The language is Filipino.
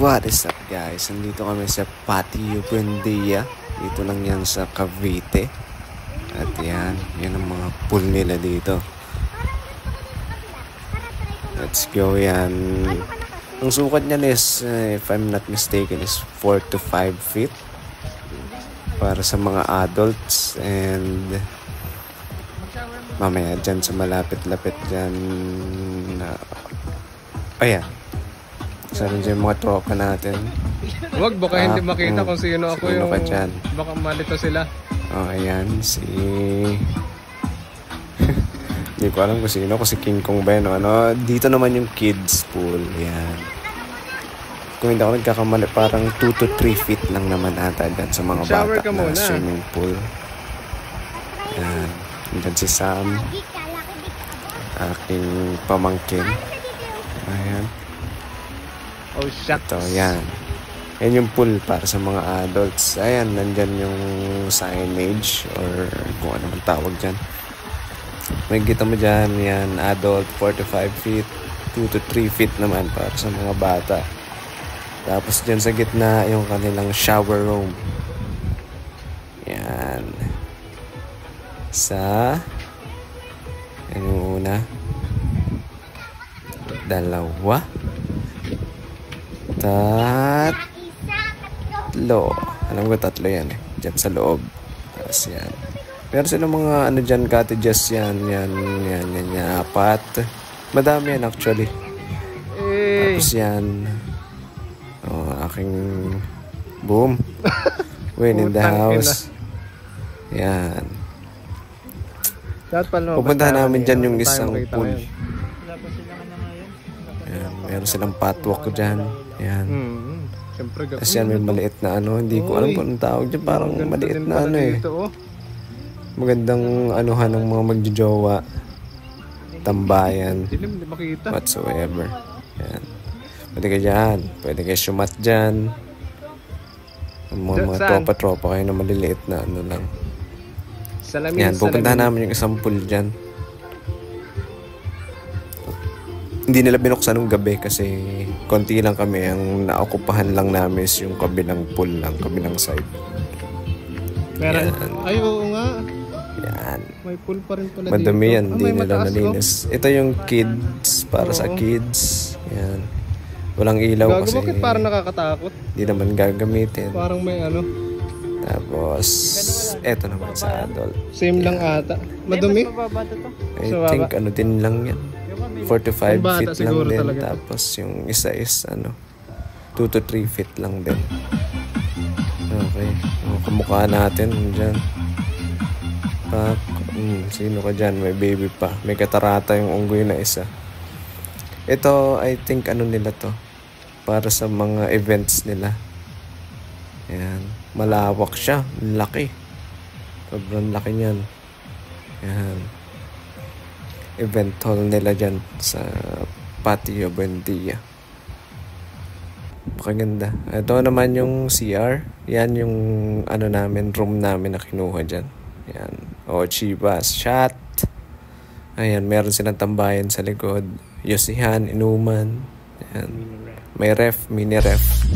What is up guys? Nandito kami sa Patio Buendia. Dito lang yan sa Cavite. At yan ang mga pool nila dito. Let's go yan. Ang sukat niyan is, if I'm not mistaken, is 4 to 5 feet. Para sa mga adults. And mamaya dyan sa malapit-lapit dyan. Ayan. Sana dyan mga tropa natin. Wag, baka hindi makita kung sino ako sino yung... Dyan? Baka malito sila. Oh, ayan. Hindi ko alam kung sino. Kung si King Kong ba yun. Ano? Dito naman yung kids pool. Ayan. Kung hindi ako nagkakamali, parang 2 to 3 feet lang naman ata dyan sa mga Shower bata ka na muna. Swimming pool. Ayan. Dyan si Sam. Aking pamangkin. Ayan. Oh, shucks. Ito, yan. Yan yung pool para sa mga adults. Ayan, nandyan yung signage or kung ano man tawag dyan. May kita mo dyan, yan, adult 4 to 5 feet, 2 to 3 feet naman para sa mga bata. Tapos dyan sa gitna, yung kanilang shower room. Yan. Yan yung una. Dalawa. Tatlo. Alam ko tatlo yan eh. Diyan sa loob. Tapos yan. Pero sila mga ano dyan, cottages yan. Yan. Apat. Madami yan actually. Hey. Tapos yan. Oh, aking boom. Win in the house. Yan. Pupuntahan namin dyan yung isang pool. Yan. Meron silang patwalk dyan. Yan. Siyempre, kasi yan may maliit na ano. Hindi ko alam kung anong tawag dyan. Parang maliit na ano eh. Dito, oh. Magandang anuhan ng mga magjojowa. Tambayan. Hindi makita. Whatsoever. Yan. Pwede ka dyan. Pwede ka sumat dyan. Mga tropa-tropa kayo na maliliit na ano lang. Yan. Pupuntahan namin yung isang pool dyan. Hindi nila binuksan ng gabi kasi konti lang kami. Ang naokupahan lang namin is yung kabilang pool lang, kabilang side. Meron. Ay, oo nga. Yan. May pool pa rin pala madami dito. yan, hindi nila nalinis. Ito yung kids, para sa kids. Yan. Walang ilaw kasi. Bakit parang nakakatakot? Hindi naman gagamitin. Parang may ano. Tapos, eto naman sa adult. Same lang ata. Madumi? I think ano din lang yan. 4 to 5 feet lang din. Talaga. Tapos yung isa is 2 to 3 feet lang din. Okay. Kamukha natin dyan. Sino ka dyan? May baby pa. May katarata yung unggoy na isa. Ito, I think ano nila to. Para sa mga events nila. Ayan. Malawak siya. Laki. Sobrang laki niyan. Ayan. Event hall nila dyan sa Patio Buendia. Pakaganda. Ito naman yung CR. Yan yung ano namin, room namin na kinuha dyan. Yan. O, Chivas. Shot. Ayan, meron silang tambayan sa likod. Yosihan, inuman. Yan. May ref, mini ref.